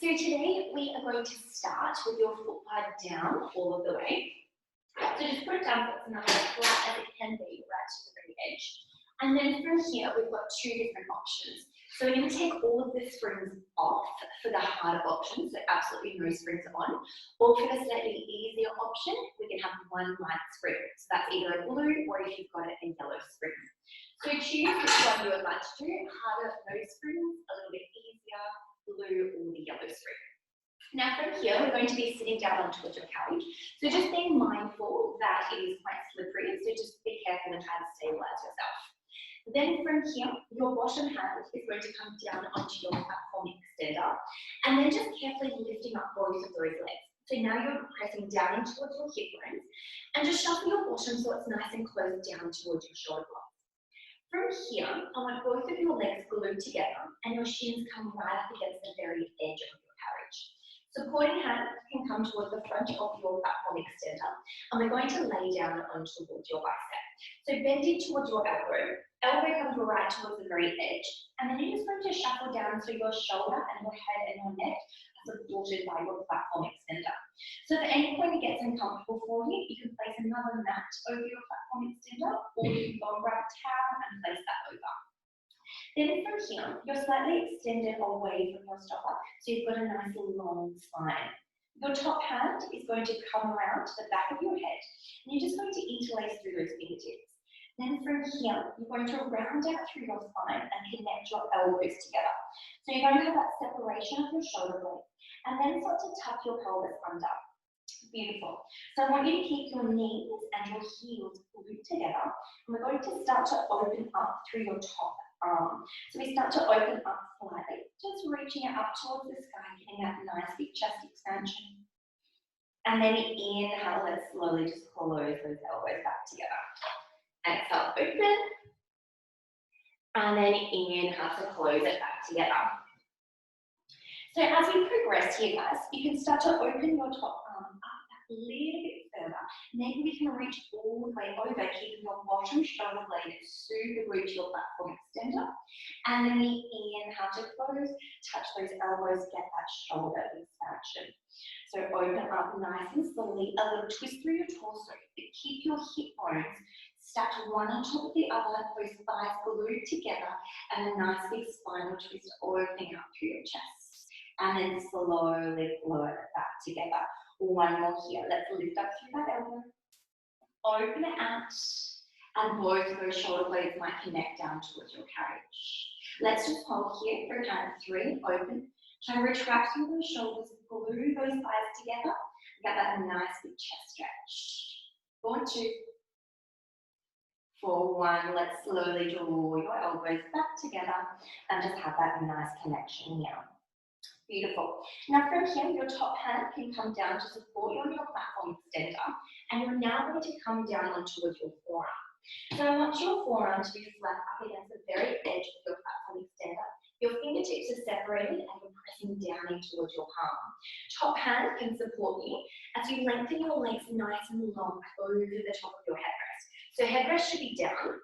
So today we are going to start with your foot pad down all of the way. So just put it down so it's not as flat as it can be right to the very edge. And then from here we've got two different options. So we're going to take all of the springs off for the harder option, so absolutely no springs on. Or for the slightly easier option, we can have one light spring. So that's either a blue or if you've got a yellow spring. So choose which one you would like to do, harder, no springs, a little bit easier, blue or the yellow spring. Now from here, we're going to be sitting down on towards your couch. So just being mindful that it is quite slippery, so just be careful and try to stabilize yourself. Then from here, your bottom hand is going to come down onto your platform extender, and then just carefully lifting up both of those legs. So now you're pressing down in towards your hip bones, and just shuffle your bottom so it's nice and close down towards your shoulder blocks. From here, I want both of your legs glued together, and your shins come right up against the very edge of your carriage. Supporting hands can come towards the front of your platform extender, and we're going to lay down on towards your bicep. So bending towards your elbow comes right towards the very edge, and then you're just going to shuffle down so your shoulder and your head and your neck are supported by your platform extender. So if at any point it gets uncomfortable for you, you can place another mat over your platform extender, or you can go and grab a towel and place that over. Then from here, you're slightly extended away from your stopper, so you've got a nice long spine. Your top hand is going to come around to the back of your head, and you're just going to interlace through those fingertips. Then from here, you're going to round out through your spine and connect your elbows together. So you're going to have that separation of your shoulder blades, and then start to tuck your pelvis under. Beautiful. So I want you to keep your knees and your heels glued together, and we're going to start to open up through your top arm. So we start to open up slightly, just reaching it up towards the sky, getting that nice big chest expansion. And then inhale, let's slowly just close those elbows back together. Exhale, open. And then inhale to close it back together. So as we progress here, guys, you can start to open your top arm up a little bit further. Maybe we can reach all the way over, keeping your bottom shoulder blade super glued to your platform extender. And then we inhale to close, touch those elbows, get that shoulder expansion. So open up nice and slowly, a little twist through your torso, but keep your hip bones stacked one on top of the other, those thighs glued together, and a nice big spinal twist opening up through your chest. And then slowly flow it back together. One more here. Let's lift up through that elbow. Open it out. And both of those shoulder blades might connect down towards your carriage. Let's just hold here for count 3. Open. Try to retract through those shoulders. Glue those thighs together. Get that nice big chest stretch. For 2. For 1. Let's slowly draw your elbows back together and just have that nice connection here. Beautiful. Now from here, your top hand can come down to support you on your platform extender, and you're now going to come down on towards your forearm. So I want your forearm to be flat up against the very edge of your platform extender. Your fingertips are separated and you're pressing down in towards your palm. Top hand can support you as you lengthen your legs nice and long over the top of your headrest. So headrest should be down,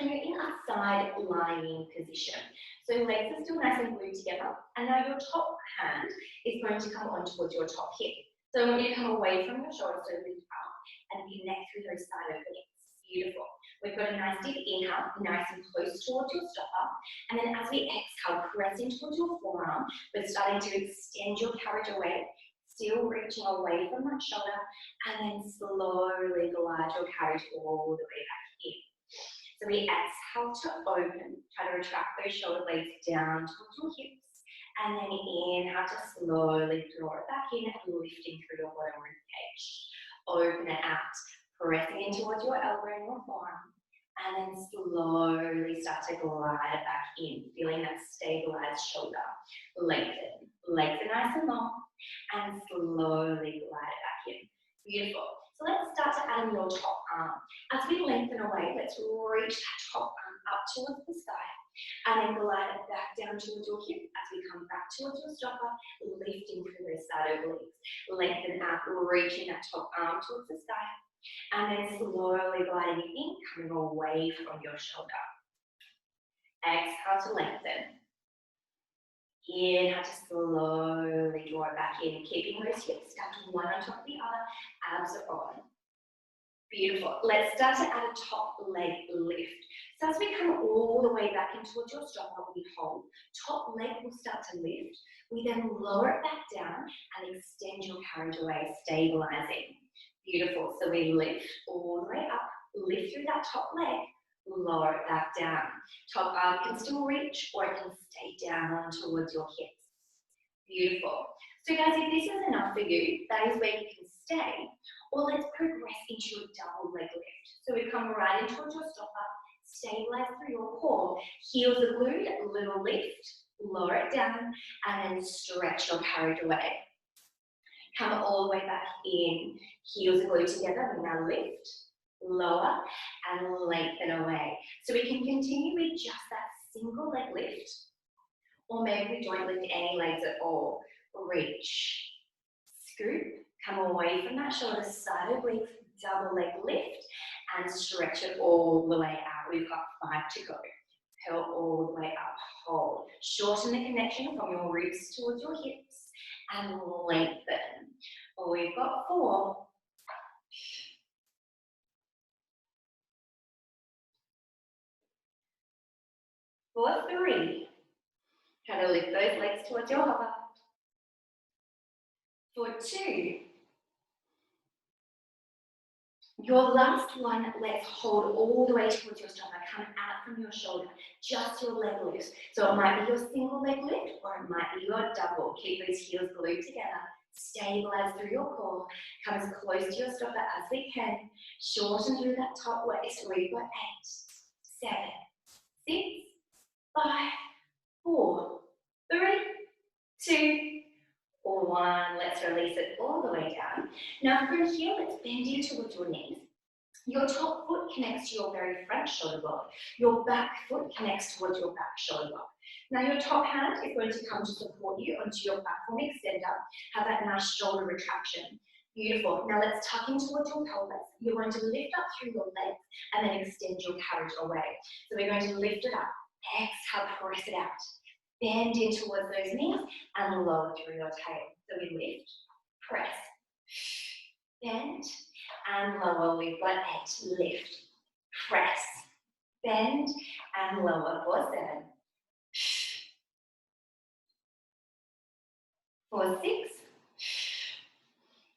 and you're in a side lying position. So legs are still nice and glued together, and now your top hand is going to come on towards your top hip. So I want you to come away from your shoulder, so lift up and connect through those side openings. Beautiful. We've got a nice deep inhale, nice and close towards your stopper, and then as we exhale, press in towards your forearm. We're starting to extend your carriage away, still reaching away from that shoulder, and then slowly glide your carriage all the way back in. So we exhale to open, try to retract those shoulder blades down towards your hips, and then inhale to slowly draw it back in, lifting through your bottom rib cage. Open it out, pressing in towards your elbow and your forearm, and then slowly start to glide it back in, feeling that stabilized shoulder. Lengthen, legs are nice and long, and slowly glide it back in. Beautiful. So let's start to add in your top arm. As we lengthen away, let's reach that top arm up towards the sky, and then glide it back down towards your hip as we come back towards your stopper, lifting through those side obliques. Lengthen out, reaching that top arm towards the sky, and then slowly gliding it in, coming away from your shoulder. Exhale to lengthen. Inhale to slowly draw it back in, keeping those hips stacked one on top of the other, abs are on. Beautiful. Let's start to add a top leg lift. So as we come all the way back in towards your stopper, we hold. Top leg will start to lift. We then lower it back down and extend your carriage away, stabilizing. Beautiful. So we lift all the way up, lift through that top leg, lower it back down. Top arm can still reach or it can stay down towards your hips. Beautiful. So guys, if this is enough for you, that is where you can stay. Or let's progress into a double leg lift. So we come right in towards your stopper, stabilize through your core, heels are glued, little lift, lower it down, and then stretch your carriage away. Come all the way back in, heels are glued together, we now lift, lower, and lengthen away. So we can continue with just that single leg lift, or maybe we don't lift any legs at all. Reach, scoop, come away from that shoulder, side oblique, double leg lift, and stretch it all the way out. We've got 5 to go. Curl all the way up, hold. Shorten the connection from your ribs towards your hips, and lengthen. We've got 4. For 3. Try to lift those legs towards your hover. For 2. Your last one, let's hold all the way towards your stomach. Come out from your shoulder, just your leg lift. So it might be your single leg lift or it might be your double. Keep those heels glued together. Stabilize through your core. Come as close to your stopper as we can. Shorten through that top waist. We've got 8, 7, 6, 5, 4, 3, 2, 1. Let's release it all the way down. Now from here, let's bend in towards your knees. Your top foot connects to your very front shoulder block. Your back foot connects towards your back shoulder block. Now your top hand is going to come to support you onto your platform extender. Have that nice shoulder retraction. Beautiful. Now let's tuck in towards your pelvis. You're going to lift up through your legs and then extend your carriage away. So we're going to lift it up. Exhale, press it out. Bend in towards those knees and lower through your tail. So we lift, press, bend, and lower. We've got 8. Lift, press, bend, and lower. For 7. For 6.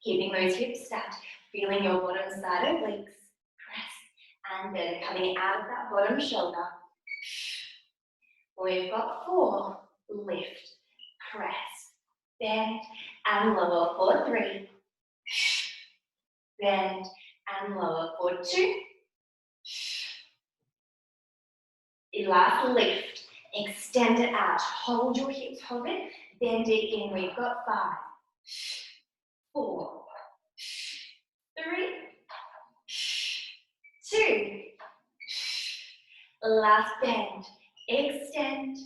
Keeping those hips stacked, feeling your bottom side obliques. Press, and then coming out of that bottom shoulder. We've got 4. Lift, press, bend, and lower. For 3. Bend, and lower. For 2. Last lift. Extend it out. Hold your hips, hold it. Bend it in. We've got 5, 4, 3, 2. Last bend. Extend.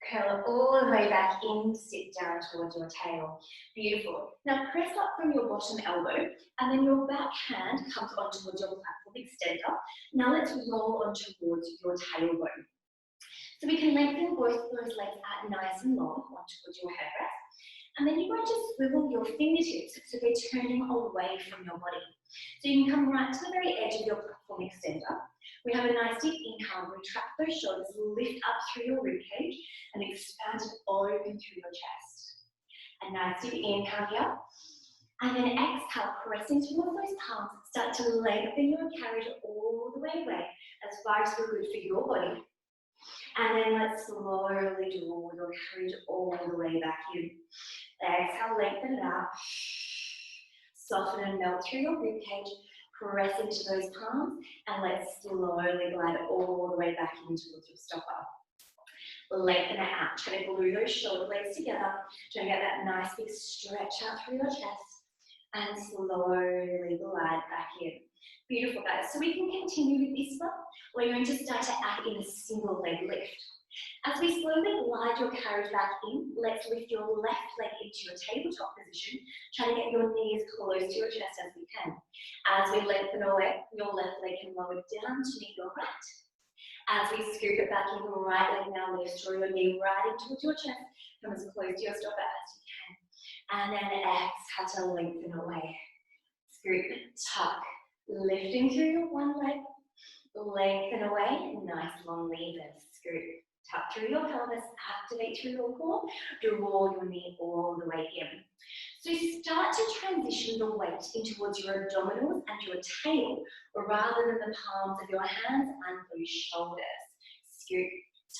Curl all the way back in, sit down towards your tail. Beautiful. Now press up from your bottom elbow and then your back hand comes on towards your platform extender. Now let's roll on towards your tailbone. So we can lengthen both of those legs out nice and long on towards your headrest. And then you're going to swivel your fingertips so they're turning away from your body. So you can come right to the very edge of your platform extender. We have a nice deep inhale, retract those shoulders, lift up through your ribcage and expand it open through your chest. A nice deep inhale here. And then exhale, press into one of those palms, start to lengthen your carriage all the way away, as far as we're good for your body. And then let's slowly draw your carriage all the way back in. Exhale, lengthen it out. Soften and melt through your ribcage. Press into those palms and let's slowly glide all the way back in towards your stopper. Lengthen it out. Try to glue those shoulder blades together. Try to get that nice big stretch out through your chest and slowly glide back in. Beautiful, guys. So we can continue with this one. We're going to start to add in a single leg lift. As we slowly glide your carriage back in, let's lift your left leg into your tabletop position. Try to get your knees close to your chest as we can. As we lengthen away, your left leg can lower down to meet your right. As we scoop it back in, right leg now lifts, draw your knee right in towards your chest. Come as close to your stopper as you can. And then exhale to lengthen away. Scoop, tuck, lifting through your one leg, lengthen away, nice long levers. Scoop, tuck through your pelvis, activate through your core, draw your knee all the way in. So start to transition the weight in towards your abdominals and your tail, rather than the palms of your hands and those shoulders. Scoop,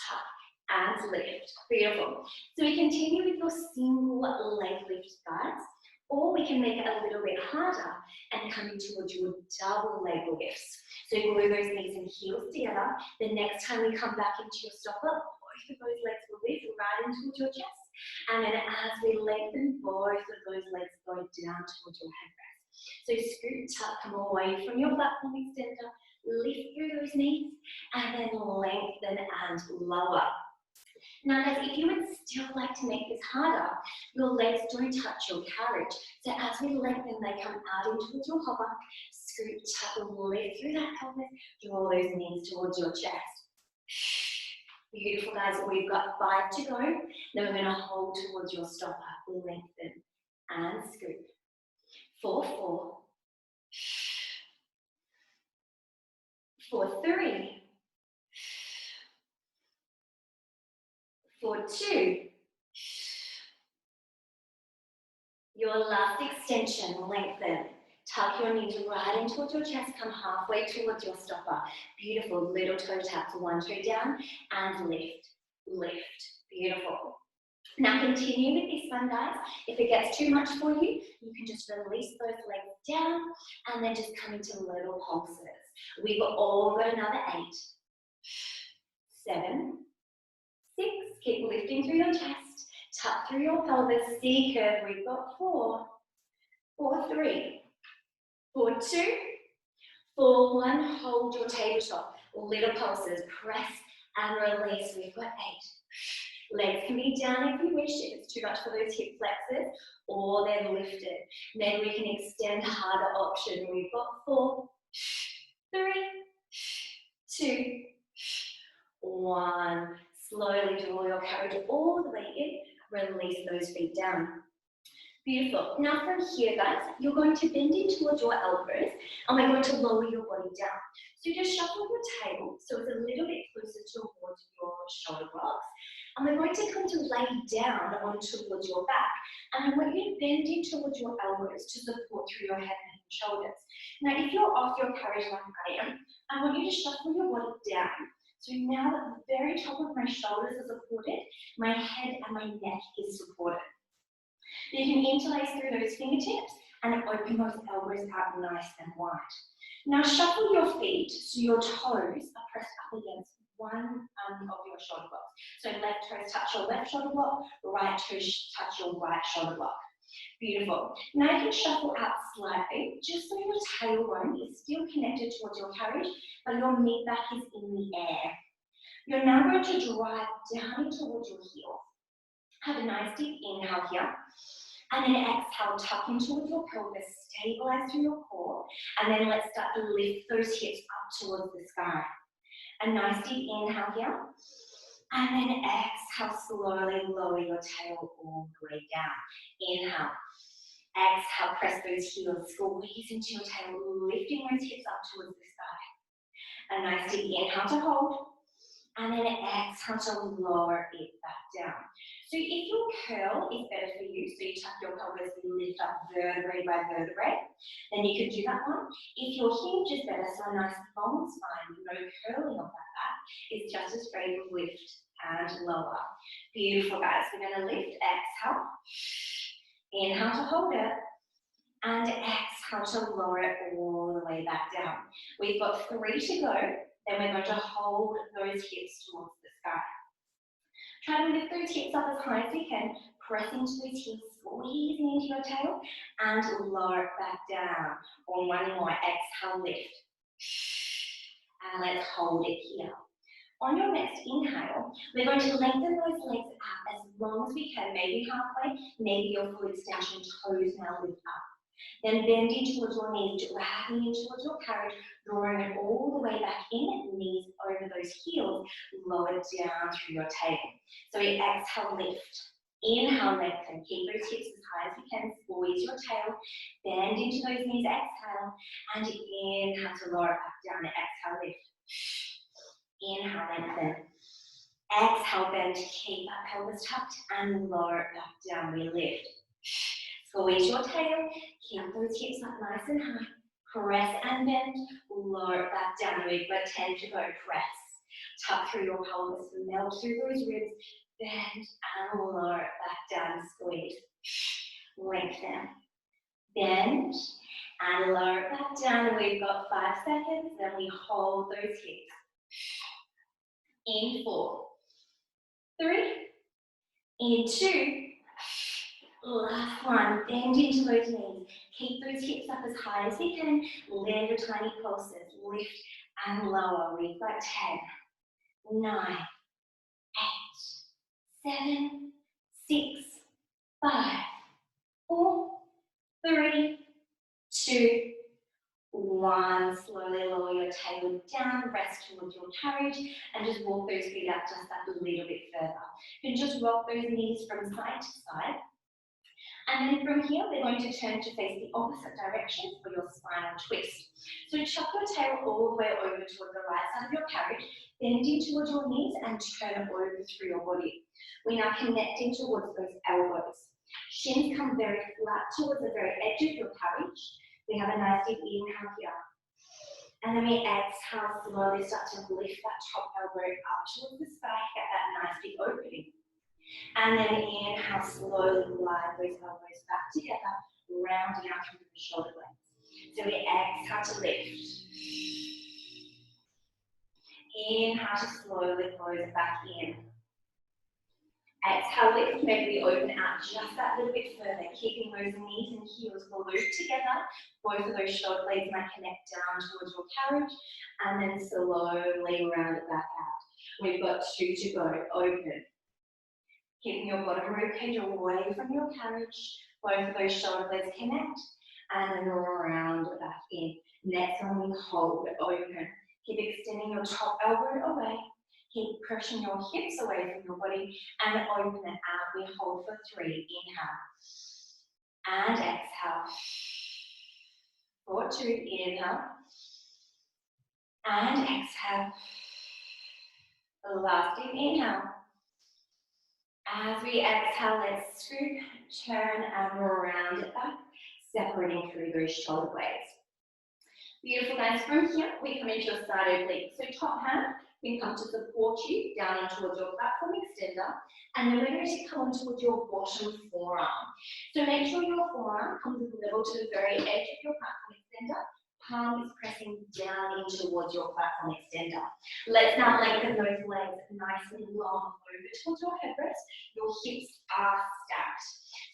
tuck, and lift. Beautiful. So we continue with your single leg lift, guys, or we can make it a little bit harder and come in towards your double leg lifts. So glue those knees and heels together. The next time we come back into your stopper, both of those legs will lift right in towards your chest. And then as we lengthen, both of those legs go down towards your headrest. So scoop, tuck, come away from your platform extender, lift through those knees, and then lengthen and lower. Now guys, if you would still like to make this harder, your legs don't touch your carriage. So as we lengthen, they come out in towards your hover, scoop, tuck, lift through that pelvis, draw those knees towards your chest. Beautiful, guys. We've got 5 to go. Then we're going to hold towards your stopper. Lengthen and scoop. 4, 4. 4, 3. 4, 2. Your last extension, lengthen. Tuck your knees right in towards your chest, come halfway towards your stopper. Beautiful, little toe taps, one toe down, and lift, lift. Beautiful. Now continue with this one, guys. If it gets too much for you, you can just release those legs down and then just come into little pulses. We've all got another 8, 7, 6. Keep lifting through your chest, tuck through your pelvis, C curve. We've got 4, 4, 3. 4, 2, 4, 1, hold your tabletop, little pulses, press and release. We've got 8. Legs can be down if you wish, if it's too much for those hip flexors, or they're lifted. Then we can extend harder option. We've got 4, 3, 2, 1. Slowly draw your carriage all the way in, release those feet down. Beautiful. Now from here, guys, you're going to bend in towards your elbows and we're going to lower your body down. So just shuffle your tail so it's a little bit closer towards your shoulder blocks. And we're going to come to lay down on towards your back. And I want you to bend in towards your elbows to support through your head and shoulders. Now if you're off your carriage like I am, I want you to shuffle your body down. So now that the very top of my shoulders are supported, my head and my neck is supported. You can interlace through those fingertips and open those elbows out nice and wide. Now shuffle your feet so your toes are pressed up against one of your shoulder blocks. So left toes touch your left shoulder block, right toes touch your right shoulder block. Beautiful. Now you can shuffle out slightly, just so your tailbone is still connected towards your carriage, but your mid-back is in the air. You're now going to drive down towards your heel. Have a nice deep inhale here. And then exhale, tuck in towards your pelvis, stabilize through your core. And then let's start to lift those hips up towards the sky. A nice deep inhale here. And then exhale, slowly lower your tail all the way down. Inhale. Exhale, press those heels, squeeze into your tail, lifting those hips up towards the sky. A nice deep inhale to hold. And then exhale to lower it back down. So if your curl is better for you, so you tuck your pelvis and lift up vertebrae by vertebrae, then you could do that one. If your hinge is better, so a nice long spine with no curling of that back, is just as great as lift and lower. Beautiful, guys. We're going to lift, exhale. Inhale to hold it. And exhale to lower it all the way back down. We've got 3 to go. Then we're going to hold those hips towards the sky. Try to lift those hips up as high as you can, press into those hips, squeezing into your tail, and lower it back down. Or one more, exhale, lift. And let's hold it here. On your next inhale, we're going to lengthen those legs out as long as we can, maybe halfway, maybe your full extension, toes now lift up. Then bend in towards your knees, dragging in towards your carriage, drawing it all the way back in, knees over those heels, lower down through your tail. So we exhale, lift. Inhale, lengthen. Keep those hips as high as you can. Squeeze your tail. Bend into those knees. Exhale. And inhale to lower it back down. Exhale, lift. Inhale, lengthen. Exhale, bend. Keep that pelvis tucked and lower it back down. We lift. Squeeze your tail. Keep those hips up nice and high. Press and bend. Lower it back down. We've got 10 to go. Press. Tuck through your pelvis. Melt through those ribs. Bend and lower it back down, squeeze. Lengthen. Bend and lower it back down. We've got 5 seconds. Then we hold those hips. In 4, 3, in 2. Last one. Bend into those knees. Keep those hips up as high as you can. Land your tiny pulses. Lift and lower. We've got 10, 9, 7, 6, 5, 4, 3, 2, 1. Slowly lower your tail down, rest towards your carriage, and just walk those feet out just that little bit further. You can just rock those knees from side to side. And then from here, we're going to turn to face the opposite direction for your spinal twist. So chuck your tail all the way over toward the right side of your carriage, bend in towards your knees and turn it over through your body. We now connect in towards those elbows. Shins come very flat towards the very edge of your carriage. We have a nice deep inhale here. And then we exhale, slowly start to lift that top elbow up towards the sky, get that nice big opening. And then inhale, slowly glide those elbows back together, rounding out through the shoulder blades. So we exhale to lift. Inhale to slowly close it back in. Exhale, lift. Maybe we open out just that little bit further, keeping those knees and heels glued together. Both of those shoulder blades might connect down towards your carriage, and then slowly round it back out. We've got 2 to go. Open. Keeping your bottom ribcage away from your carriage. Both of those shoulder blades connect, and then round it back in. Next one, we hold it open. Keep extending your top elbow away. Keep pushing your hips away from your body and open it out. We hold for 3. Inhale. And exhale. For 2. Inhale. And exhale. The last deep inhale. As we exhale, let's scoop, turn, and round it back, separating through those shoulder blades. Beautiful, guys. From here, we come into your side oblique. So top hand can come to support you down in towards your platform extender, and then we're going to come on towards your bottom forearm. So make sure your forearm comes level to the very edge of your platform extender. Palm is pressing down in towards your platform extender. Let's now lengthen those legs nice and long over towards your headrest. Your hips are stacked.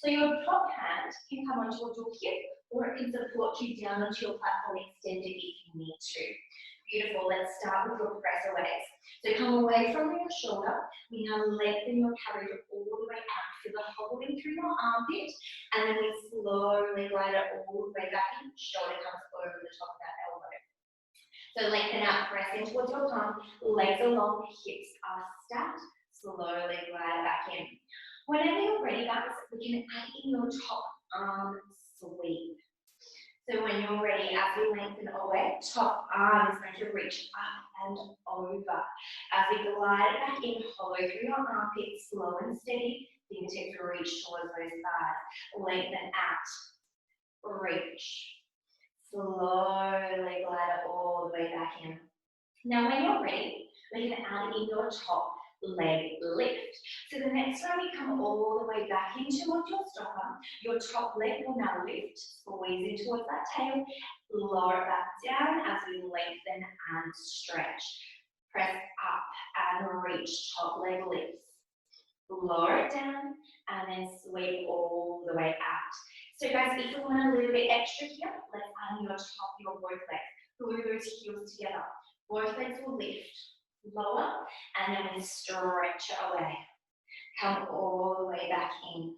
So your top hand can come on towards your hip, or it can support you down onto your platform extender if you need to. Beautiful. Let's start with your press aways. So come away from your shoulder. We now lengthen your carriage all the way out. Feel the holding through your armpit, and then we slowly glide it all the way back in. Shoulder comes over the top of that elbow. So lengthen out, press in towards your palm. Legs are long, hips are stacked. Slowly glide it back in. Whenever you're ready, guys, we can add in your top arm sweep. So when you're ready, as we lengthen away, top arm is going to reach up and over. As we glide back in, hollow through your armpits, slow and steady, fingertips reach towards those thighs. Lengthen out, reach. Slowly glide it all the way back in. Now when you're ready, we're going to add in your top leg lift. So the next time we come all the way back in towards your stopper, your top leg will now lift, squeeze in towards that tail, lower it back down as we lengthen and stretch. Press up and reach, top leg lifts. Lower it down and then sweep all the way out. So guys, if you want a little bit extra here, let's add in your top, your both legs. Glue those heels together. Both legs will lift. Lower, and then we stretch it away. Come all the way back in.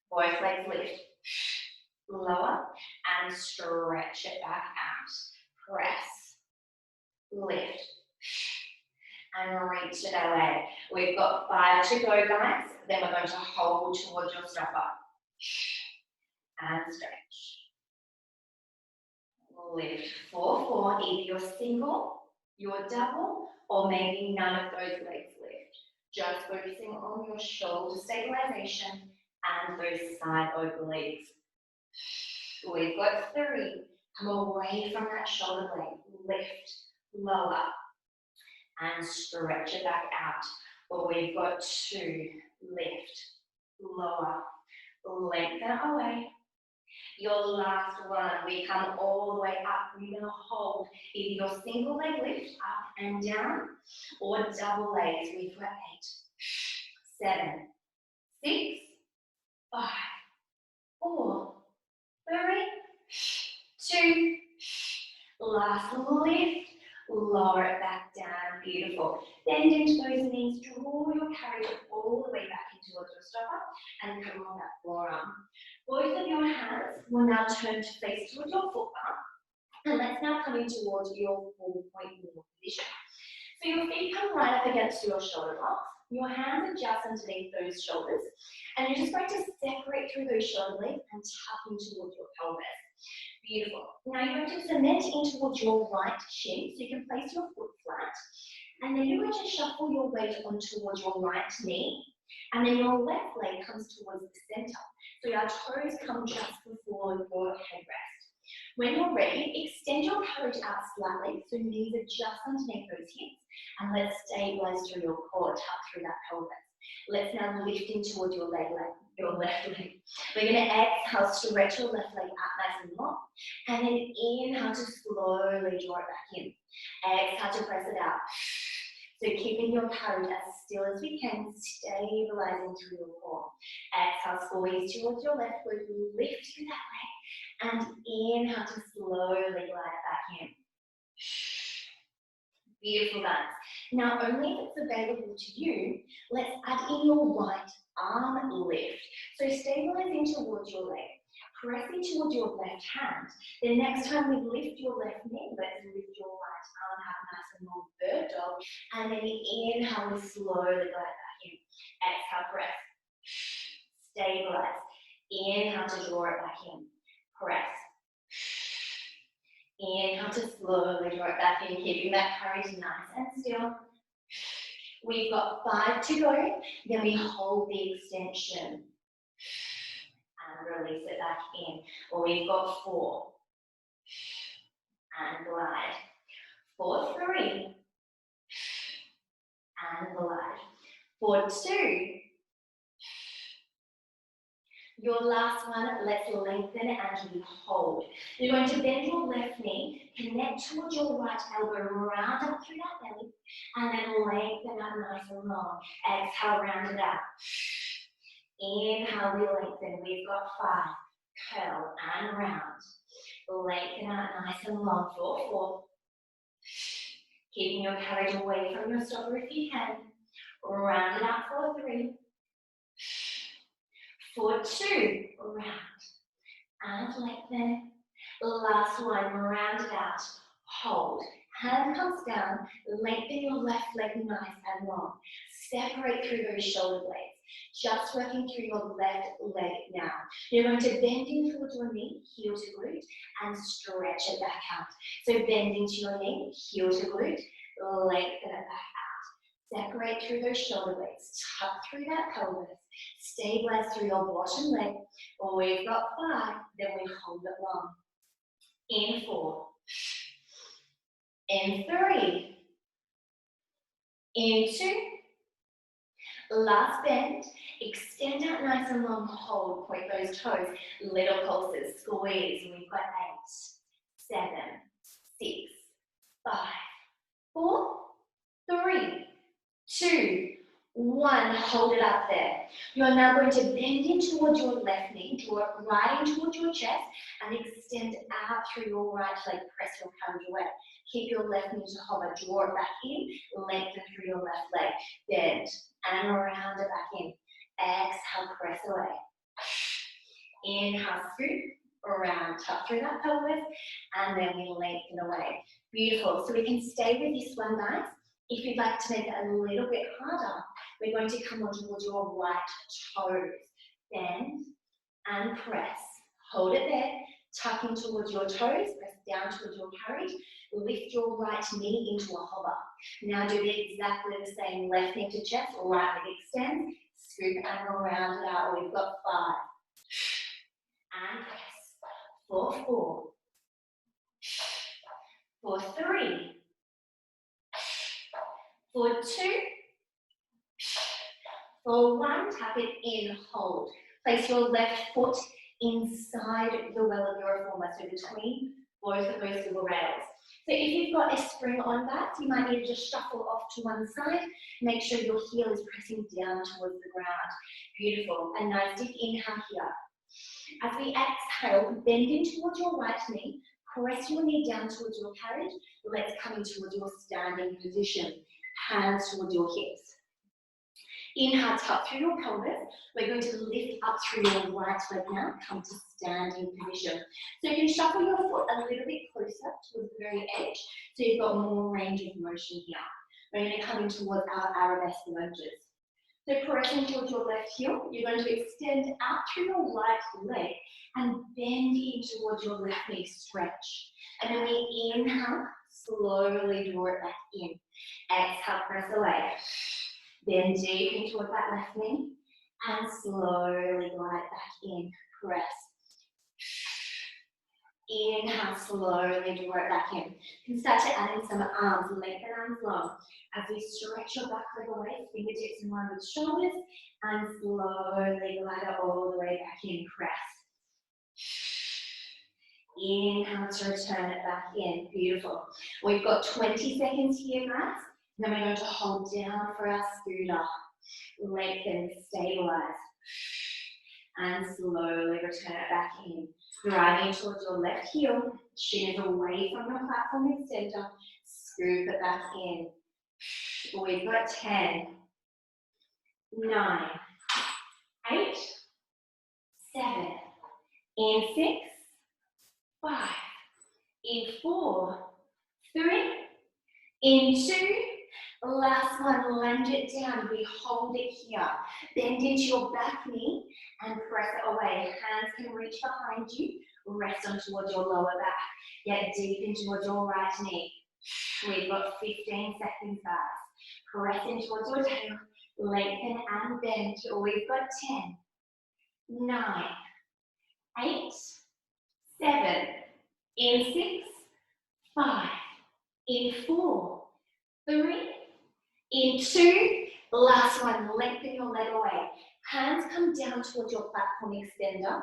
Both legs lift. lower, and stretch it back out. Press, lift, and reach it away. We've got 5 to go, guys. Then we're going to hold towards your stopper. And stretch. Lift, 4, 4, either your single, your double, or maybe none of those legs lift. Just focusing on your shoulder stabilization and those side obliques. We've got 3. Come away from that shoulder blade. Lift, lower, and stretch it back out. Or we've got 2. Lift, lower, lengthen away. Your last one, we come all the way up. We're going to hold either your single leg lift up and down or double legs. We've got 8, 7, 6, 5, 4, 3, 2. Last lift, lower it back down. Beautiful. Bend into those knees, draw your carriage all the way back into towards your stopper and come on that forearm. Both of your hands will now turn to face towards your foot bar. And let's now come in towards your full point wall position. So your feet come right up against your shoulder blocks. Your hands are just underneath those shoulders. And you're just going to separate through those shoulder blades and tuck in towards your pelvis. Beautiful. Now you're going to cement in towards your right shin, so you can place your foot flat. And then you're going to shuffle your weight on towards your right knee. And then your left leg comes towards the center. So your toes come just before your headrest. When you're ready, extend your carriage out slightly, so knees are just underneath those hips. And let's stabilize through your core, tuck through that pelvis. Let's now lift in towards your left leg. We're going to exhale, stretch your left leg out nice and long. And then inhale to slowly draw it back in. Exhale to press it out. So keeping your carriage as still as we can, stabilizing through your core. Exhale, squeeze towards your left foot, lift through that leg. And inhale to slowly glide it back in. Beautiful, guys. Now, only if it's available to you, let's add in your right arm lift. So stabilizing towards your leg, pressing towards your left hand. Then next time we lift your left knee, let's lift your right arm out nice and long, bird dog. And then inhale, we slowly glide back in. Exhale, press. Stabilize. Inhale to draw it back in. Press. Inhale to slowly draw it back in, keeping that carriage nice and still. We've got 5 to go. Then we hold the extension and release it back in. Or we've got 4 and glide. 4, 3 and glide. 4, 2. Your last one, let's lengthen and we hold. You're going to bend your left knee, connect towards your right elbow, round up through that belly, and then lengthen out nice and long. Exhale, round it out. Inhale, we lengthen. We've got 5. Curl and round. Lengthen out nice and long. 4, 4. Keeping your carriage away from your stopper if you can. Round it out. 4, 3. 4, 2, round, and lengthen. Last one, round it out, hold. Hand comes down, lengthen your left leg nice and long. Separate through those shoulder blades. Just working through your left leg now. You're going to bend in towards your knee, heel to glute, and stretch it back out. So bend into your knee, heel to glute, lengthen it back out. Separate through those shoulder blades, tuck through that pelvis, stabilize through your bottom leg. We've got 5, then we hold it long. In 4, in 3, in 2, last bend, extend out nice and long, hold, point those toes, little pulses, squeeze. We've got 8, 7, 6, 5, 4, 3, 2, 1, hold it up there. You're now going to bend in towards your left knee, draw it right in towards your chest, and extend out through your right leg, press your carriage away. Keep your left knee to hover, draw it back in, lengthen through your left leg, bend, and round it back in. Exhale, press away. Inhale, scoop, around, tuck through that pelvis, and then we lengthen away. Beautiful. So we can stay with this one, guys. If you'd like to make it a little bit harder, we're going to come on towards your right toes. Bend and press. Hold it there. Tuck in towards your toes. Press down towards your carriage. Lift your right knee into a hover. Now do exactly the same. Left knee to chest, right leg extends. Scoop and round it out. We've got 5. And press. For 4. For 3. For 2. For 1. Tap it in, hold. Place your left foot inside the well of your reformer, so between both of those little rails. So if you've got a spring on that, you might need to just shuffle off to one side. Make sure your heel is pressing down towards the ground. Beautiful. A nice deep inhale here. As we exhale, bend in towards your right knee. Press your knee down towards your carriage. Let's come in towards your standing position. Hands towards your hips. Inhale, tuck through your pelvis. We're going to lift up through your right leg now. Come to standing position. So you can shuffle your foot a little bit closer towards the very edge, so you've got more range of motion here. We're going to come in towards our arabesque lunges. So pressing towards your left heel, you're going to extend out through your right leg and bend in towards your left knee, stretch. And then we inhale, slowly draw it back in. Exhale, press away. Then deep in towards that left knee and slowly glide back in. Press. Inhale, slowly draw it back in. You can start to add in some arms, lengthen arms long. As we stretch your back leg away, fingertips in line with shoulders, and slowly glide it all the way back in. Press. Inhale to return it back in. Beautiful. We've got 20 seconds here, guys. Then we're going to hold down for our scooter. Lengthen, stabilize. And slowly return it back in. Driving towards your left heel. Shin is away from your platform in center. Scoop it back in. We've got 10, 9, 8, 7, in 6, 5, in 4, 3, in 2, last one, lunge it down, we hold it here. Bend into your back knee and press it away. Hands can reach behind you, rest on towards your lower back. Get deep in towards your right knee. We've got 15 seconds, guys. Press in towards your tail, lengthen and bend. We've got 10, 9, 8, 7, in 6, 5, in 4, 3, in 2, last one, lengthen your leg away. Hands come down towards your platform extender,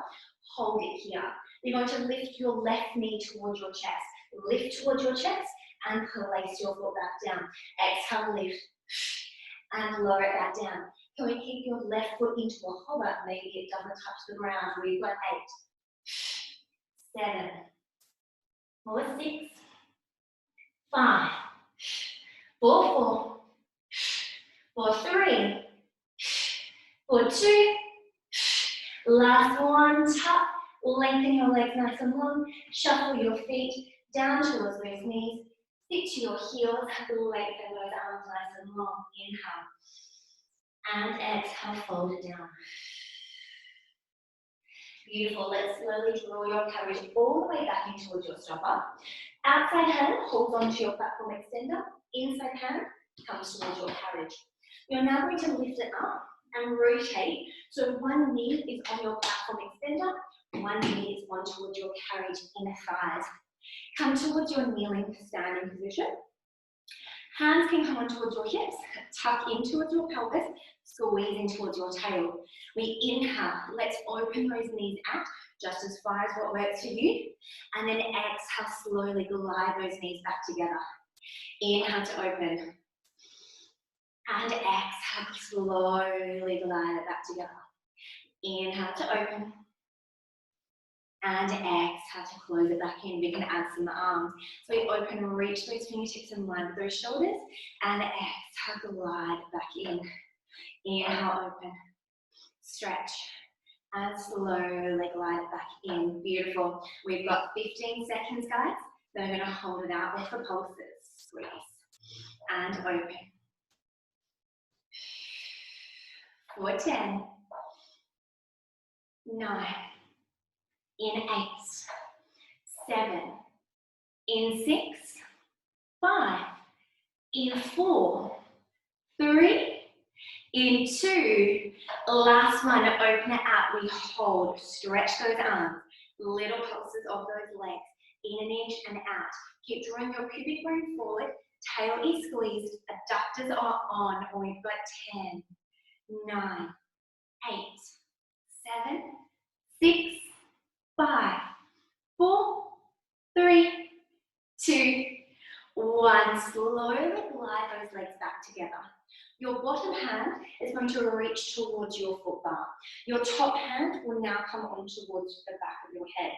hold it here. You're going to lift your left knee towards your chest. Lift towards your chest and place your foot back down. Exhale, lift and lower it back down. Can we keep your left foot into a hover? Maybe it doesn't touch the ground. We've got 8, 7, 4, 6, 5, 4, 4, 4, 3, 4, 2, last one, tuck, lengthen your legs nice and long, shuffle your feet down towards those knees, stick to your heels, lengthen those arms nice and long, inhale, and exhale, fold it down. Beautiful, let's slowly draw your carriage all the way back in towards your stopper. Outside hand holds onto your platform extender, inside hand comes towards your carriage. You're now going to lift it up and rotate, so one knee is on your platform extender, one knee is on towards your carriage inner thighs. Come towards your kneeling standing position. Hands can come on towards your hips, tuck in towards your pelvis, squeeze in towards your tail. We inhale, let's open those knees out, just as far as what works for you. And then exhale, slowly glide those knees back together. Inhale to open. And exhale, slowly glide it back together. Inhale to open. And exhale to close it back in. We can add some arms. So we open and reach those fingertips in line with those shoulders. And exhale, glide back in. Inhale, open. Stretch. And slowly glide it back in. Beautiful. We've got 15 seconds, guys. Then we're going to hold it out there for pulses. Squeeze. And open. For 10. 9. In 8. 7. In 6. 5. In 4. 3. In 2, last one, open it out, we hold, stretch those arms, little pulses of those legs, in an inch and out. Keep drawing your pubic bone forward, tail is squeezed, adductors are on, and we've got 10, 9, 8, 7, 6, 5, 4, 3, 2, 1. Slowly glide those legs back together. Your bottom hand is going to reach towards your foot bar. Your top hand will now come on towards the back of your head.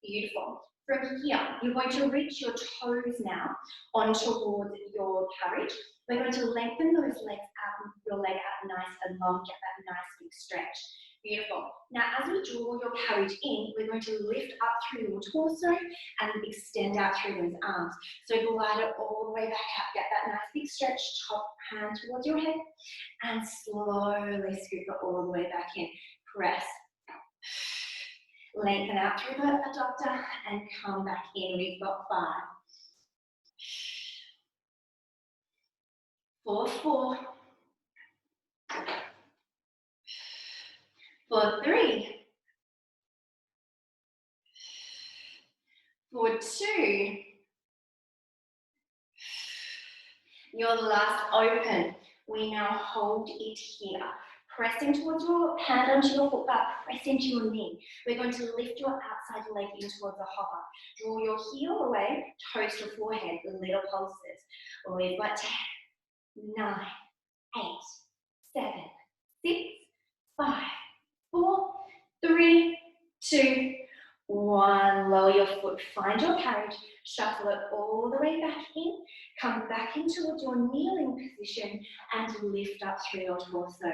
Beautiful. From here, you're going to reach your toes now on towards your carriage. We're going to lengthen those legs out, your leg out nice and long, get that nice big stretch. Beautiful. Now, as we draw your carriage in, we're going to lift up through your torso and extend out through those arms. So glide it all the way back up, get that nice big stretch, top hand towards your head, and slowly scoop it all the way back in. Press. Lengthen out through the adductor and come back in. We've got 5. For 4. For 3. For 2. Your last open. We now hold it here. Pressing towards your hand onto your foot bar, press into your knee. We're going to lift your outside leg in towards the hover. Draw your heel away, toes to forehead, little pulses. We've got 10, 9, 8, 7, 6, 5, 4, 3, 2, 1. Lower your foot, find your carriage, shuffle it all the way back in, come back in towards your kneeling position and lift up through your torso.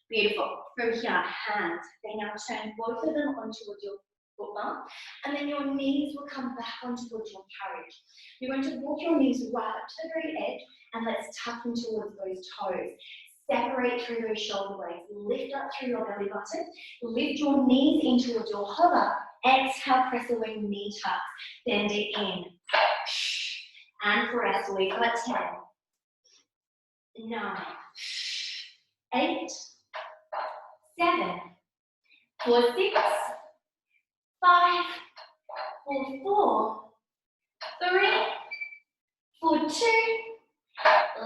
Beautiful. From here, hands, they now turn both of them on towards your foot bar, and then your knees will come back on towards your carriage. You're going to walk your knees right up to the very edge, and let's tuck in towards those toes. Separate through those shoulder blades, lift up through your belly button, lift your knees in towards your hover. Exhale, press away, knee tuck, bend it in. And press, we've got 10, 9, 8, 7, 4, 6, 5, 4, 3, 4, 2.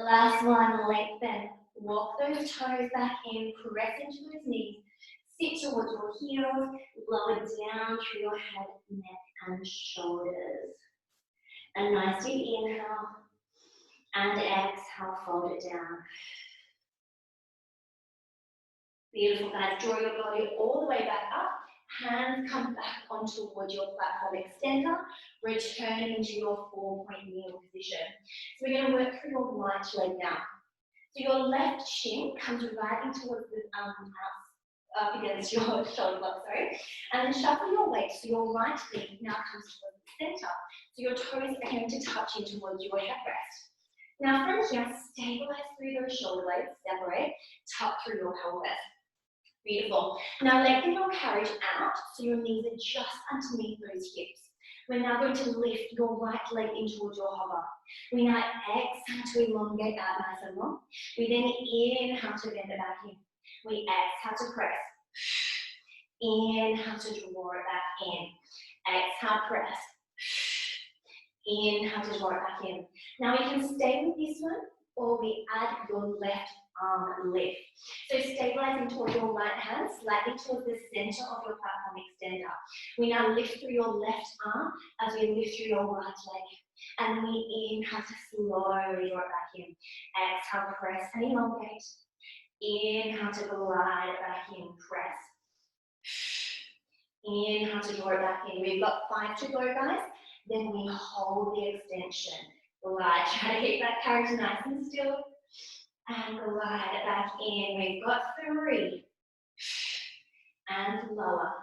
Last one, lengthen. Walk those toes back in, press into those knees. Sit towards your heels, lower down through your head, neck, and shoulders. A nice deep inhale, and exhale, fold it down. Beautiful, guys. Draw your body all the way back up. Hands come back on towards your platform extender. Return into your 4-point kneel position. So we're going to work through your right leg now. So your left shin comes right in towards the up against your shoulder block, sorry. And then shuffle your weight so your right leg now comes towards the center. So your toes are going to touch in towards your headrest. Now from here, stabilize through those shoulder blades, separate, tuck through your pelvis. Beautiful. Now lengthen your carriage out so your knees are just underneath those hips. We're now going to lift your right leg in towards your hover. We now exhale to elongate out nice and long. We then inhale to bend it back in. We exhale to press. Inhale to draw it back in. Exhale, press. Inhale to draw it back in. Now we can stay with this one, or we add your left arm lift. So stabilizing towards your right hand, slightly towards the center of your platform extender. We now lift through your left arm as we lift through your right leg. And we inhale to slowly draw it back in. Exhale, press and elongate. Inhale to glide it back in, press. Inhale to draw it back in. We've got 5 to go, guys. Then we hold the extension. Glide, try to keep that carriage nice and still. And glide it back in. We've got 3. and lower.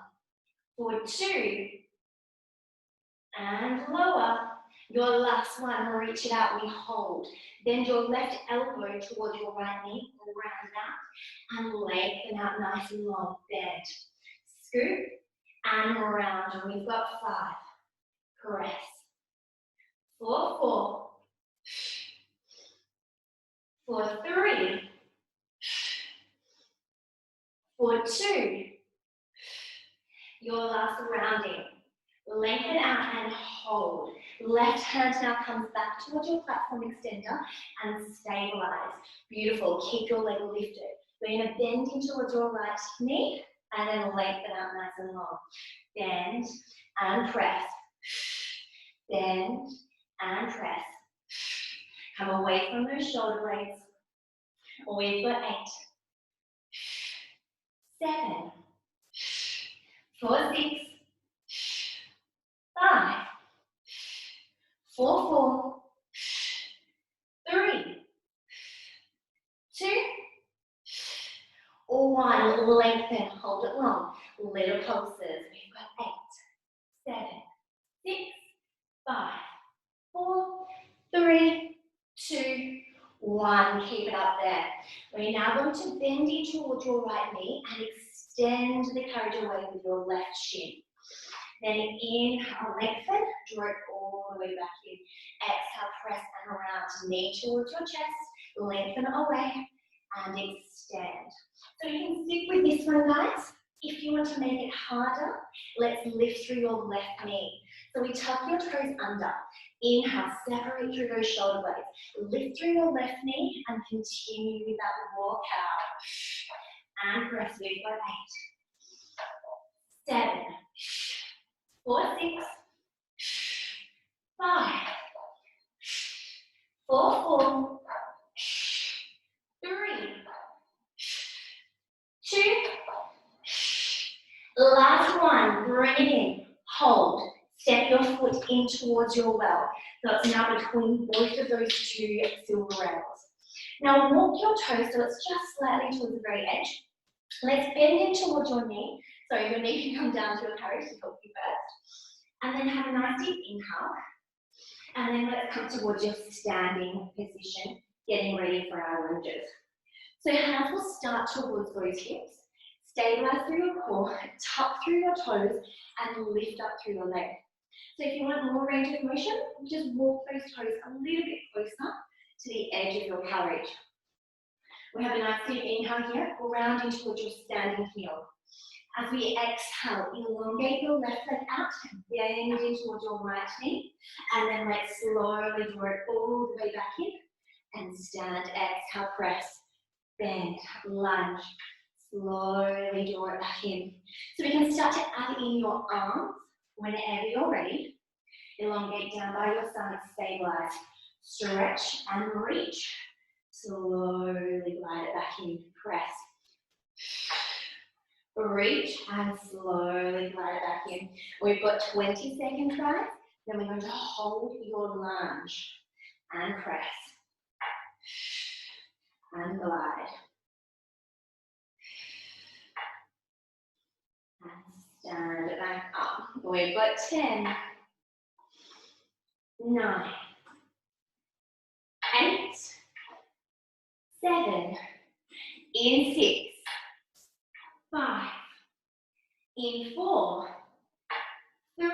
Forward 2, and lower. Your last one, reach it out, we hold. Bend your left elbow towards your right knee, round out, and lengthen out nice and long, bend. Scoop, and round, and we've got 5. Press. 4, 4. For 3. For 2. Your last rounding. Lengthen out and hold. Left hand now comes back towards your platform extender and stabilize. Beautiful. Keep your leg lifted. We're going to bend in towards your right knee and then lengthen out nice and long. Bend and press. Bend and press. Come away from those shoulder blades. We've got 8. 7. 4, 6. 5. 4, 4. 3. 2. 1. Lengthen. Hold it long. Little pulses. We've got 8, 7, 6, 5, 4, 3, 2, 1. Keep it up there. We're now going to bend in towards your right knee and extend the carriage away with your left shin. Then inhale, lengthen, draw it all the way back in. Exhale, press and around, knee towards your chest, lengthen away and extend. So you can stick with this one, guys. If you want to make it harder, let's lift through your left knee. So we tuck your toes under. Inhale, separate through those shoulder blades. Lift through your left knee and continue with that walk out. And press. We've got 8, 7, 4, 6, 5, 4, 4, 3, 2, last one, bring it in, hold, step your foot in towards your well. So it's now between both of those 2 silver rails. Now walk your toes so it's just slightly towards the very edge. Let's bend in towards your knee. So your knee can come down to your carriage to help you first. And then have a nice deep inhale. And then let's come towards your standing position, getting ready for our lunges. So hands will start towards those hips. Stabilize through your core, tuck through your toes, and lift up through your leg. So if you want more range of motion, just walk those toes a little bit closer to the edge of your carriage. We have a nice deep inhale here, round in towards your standing heel. As we exhale, elongate your left leg out, bend in towards your right knee, and then let's slowly draw it all the way back in, and stand, exhale, press, bend, lunge, slowly draw it back in. So we can start to add in your arms whenever you're ready. Elongate down by your side, stabilize, stretch and reach. Slowly glide it back in, press. Reach and slowly glide it back in. We've got 20 seconds, guys. Then we're going to hold your lunge and press and glide. And stand it back up. We've got 10, 9, 8, 7, in 6, 5, in 4, 3,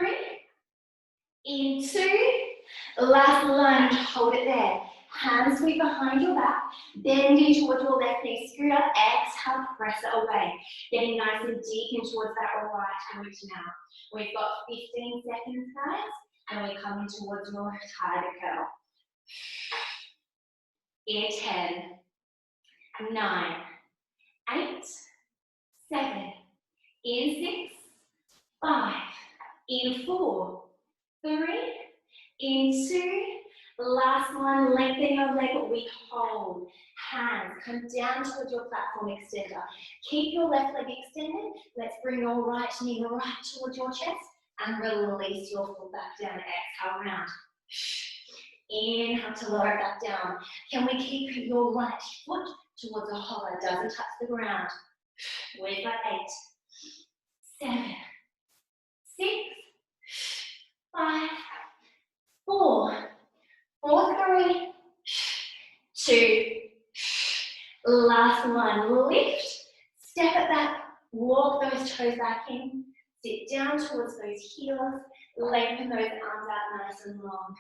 in 2, last lunge, hold it there. Hands sweep behind your back, bend in towards your left knee, scoot up, exhale, press it away. Getting nice and deep in towards that right glute now. We've got 15 seconds, guys, and we're coming towards your tiger curl. In 10, 9, 8, 7, in 6, 5, in 4, 3, in 2, last one, lengthen your leg, we hold. Hands come down towards your platform extender. Keep your left leg extended. Let's bring your right knee right towards your chest and release your foot back down. Exhale, round. Inhale to lower it back down. Can we keep your right foot towards the hollow? Doesn't touch the ground. We've got 8, 7, 6, 5, 4, 3, 2, last one. Lift, step it back, walk those toes back in, sit down towards those heels, lengthen those arms out nice and long.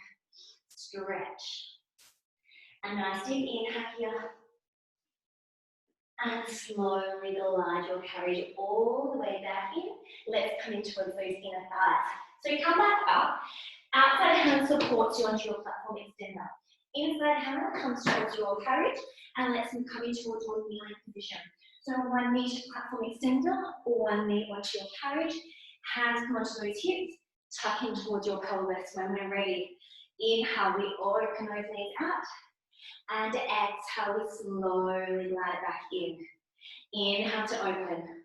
Stretch. A nice deep inhale here. And slowly glide your carriage all the way back in. Let's come in towards those inner thighs. So come back up. Outside hand supports you onto your platform extender. Inside hand comes towards your carriage, and let's come in towards your kneeling position. So one knee to platform extender, or one knee onto your carriage. Hands come onto those hips, tuck in towards your pelvis when we're ready. Inhale, we open those knees out. And exhale, we slowly glide back in. Inhale to open.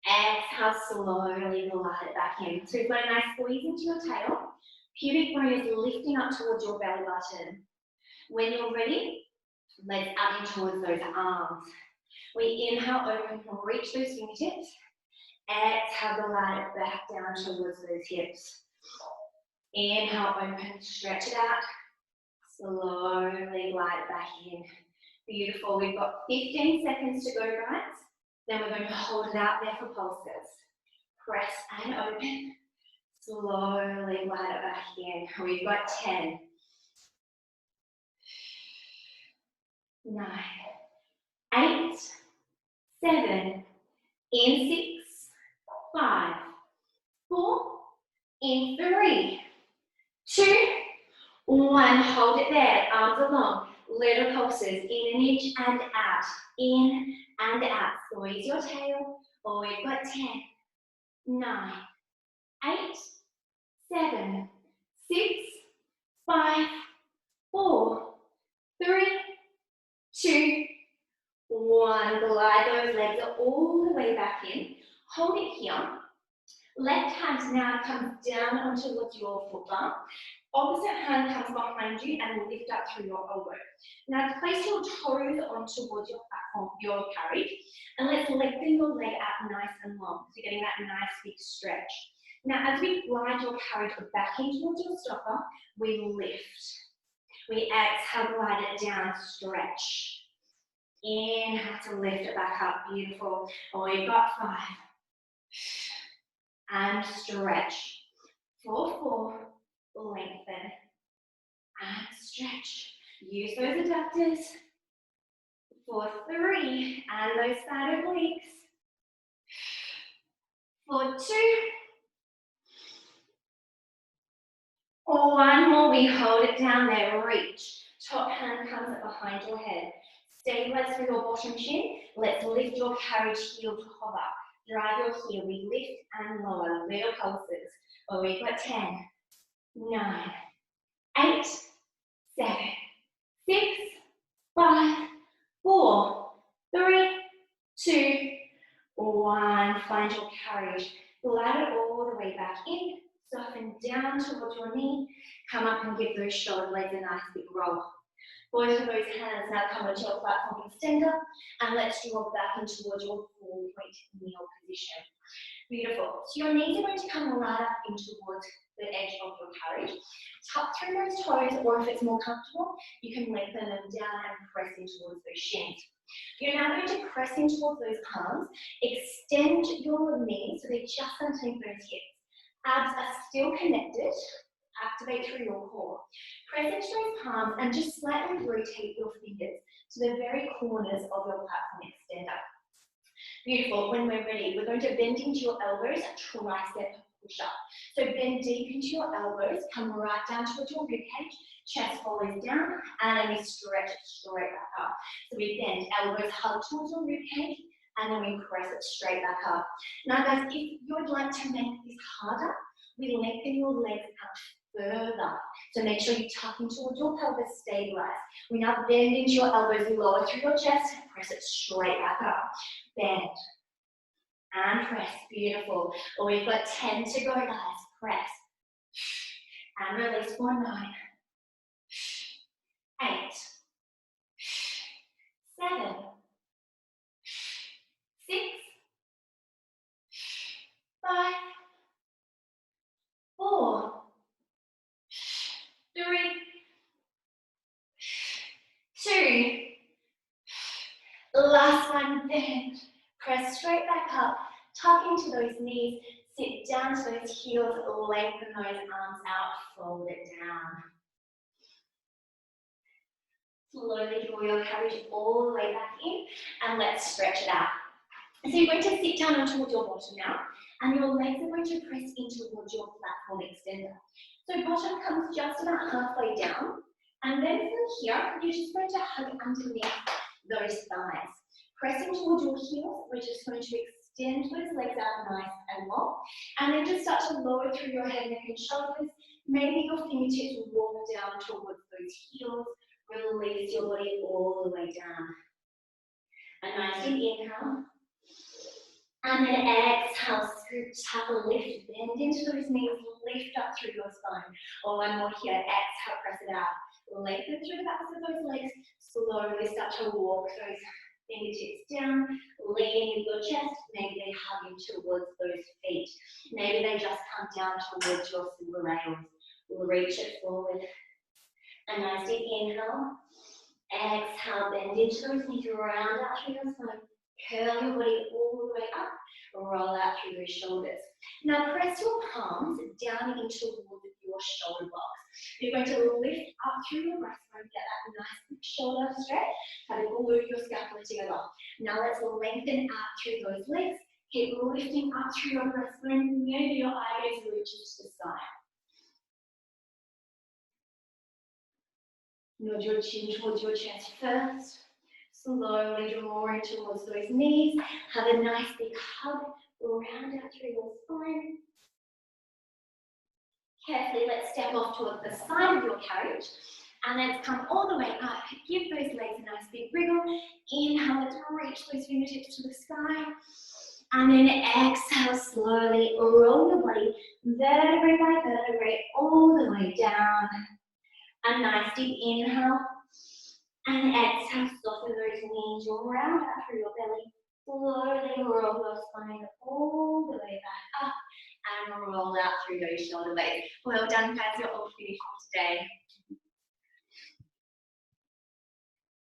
Exhale, slowly glide it back in. So we've got a nice squeeze into your tail. Pubic bone is lifting up towards your belly button. When you're ready, let's up in towards those arms. We inhale, open, reach those fingertips. Exhale, glide it back down towards those hips. Inhale, open, stretch it out. Slowly glide it back in. Beautiful. We've got 15 seconds to go, guys. Then we're going to hold it out there for pulses. Press and open. Slowly glide it back in. We've got 10, 9, 8, 7, in 6, 5, 4, in 3, 2, 1. Hold it there, arms along. Little pulses, in and each and out. In and out. Squeeze your tail. We've got 10, 9, 8, 7, 6, 5, 4, 3, 2, 1. Glide those legs all the way back in. Hold it here. Left hand now comes down onto your foot bar. Opposite hand comes behind you and will lift up through your elbow. Now place your toes on towards your platform, your carriage, and let's lengthen your leg out nice and long. So you're getting that nice big stretch. Now as we glide your carriage back in towards your stopper, we lift. We exhale, glide it down, stretch. Inhale to lift it back up, beautiful. We've got 5. And stretch. 4, lengthen. And stretch. Use those adductors. 4, 3, and those side obliques. 4, 2. 1 more, we hold it down there, reach. Top hand comes up behind your head. Stabilize through your bottom shin. Let's lift your carriage heel to hover. Drive your heel, we lift and lower, little pulses. We've got 10, 9, 8, 7, 6, 5, 4, 3, 2, 1. Find your carriage. Glide it all the way back in. Soften down towards your knee. Come up and give those shoulder blades a nice big roll. Both of those hands now come onto your platform extender, and let's draw back in towards your 4-point kneel position. Beautiful. So your knees are going to come right up in towards the edge of your carriage. Tuck through those toes, or if it's more comfortable, you can lengthen them down and press in towards those shins. You're now going to press in towards those palms. Extend your knees so they're just underneath those hips. Abs are still connected. Activate through your core. Press into those palms and just slightly rotate your fingers to the very corners of your platform extender. Beautiful. When we're ready, we're going to bend into your elbows, tricep push up. So bend deep into your elbows, come right down towards your ribcage, chest follows down, and then we stretch it straight back up. So we bend, elbows hug towards your ribcage, and then we press it straight back up. Now guys, if you'd like to make this harder, we lengthen your legs out further. So make sure you tuck in towards your pelvis, stabilize. We now bend into your elbows, lower through your chest, press it straight back up. Bend and press, beautiful. We've got 10 to go, guys. Press and release for 9, 8, 7, 6, bend, press straight back up, tuck into those knees, sit down to those heels, lengthen those arms out, fold it down. Slowly draw your carriage all the way back in, and let's stretch it out. So you're going to sit down onto your bottom now, and your legs are going to press in towards your platform extender. So bottom comes just about halfway down, and then from here, you're just going to hug underneath those thighs. Pressing towards your heels, we're just going to extend those legs out nice and long, and then just start to lower through your head, neck, and shoulders. Maybe your fingertips walk down towards those heels. Release your body all the way down. A nice deep inhale. And then exhale, scoop, tap, lift, bend into those knees, lift up through your spine. Or one more here, exhale, press it out. Lengthen through the backs of those legs, slowly start to walk those fingertips down, leaning with your chest, maybe they hug in towards those feet. Maybe they just come down towards your silver rails. Reach it forward. A nice deep inhale. Exhale, bend into those knees, round out through your spine. Curl your body all the way up, roll out through your shoulders. Now press your palms down into your shoulder box. You're going to lift up through your breastbone, get that nice big shoulder stretch, kind of glue your scapula together. Now let's lengthen out through those legs. Keep lifting up through your breastbone, maybe your eye gaze reaches to the side. Nod your chin towards your chest first. Slowly drawing towards those knees. Have a nice big hug. Round out through your spine. Carefully, let's step off towards the side of your carriage. And let's come all the way up. Give those legs a nice big wriggle. Inhale, let's reach those fingertips to the sky. And then exhale, slowly roll your body vertebrae by vertebrae all the way down. A nice deep inhale. And exhale, soften those knees, round out through your belly. Slowly roll your spine all the way back up and roll out through those shoulder blades. Well done, guys, you're all finished for today.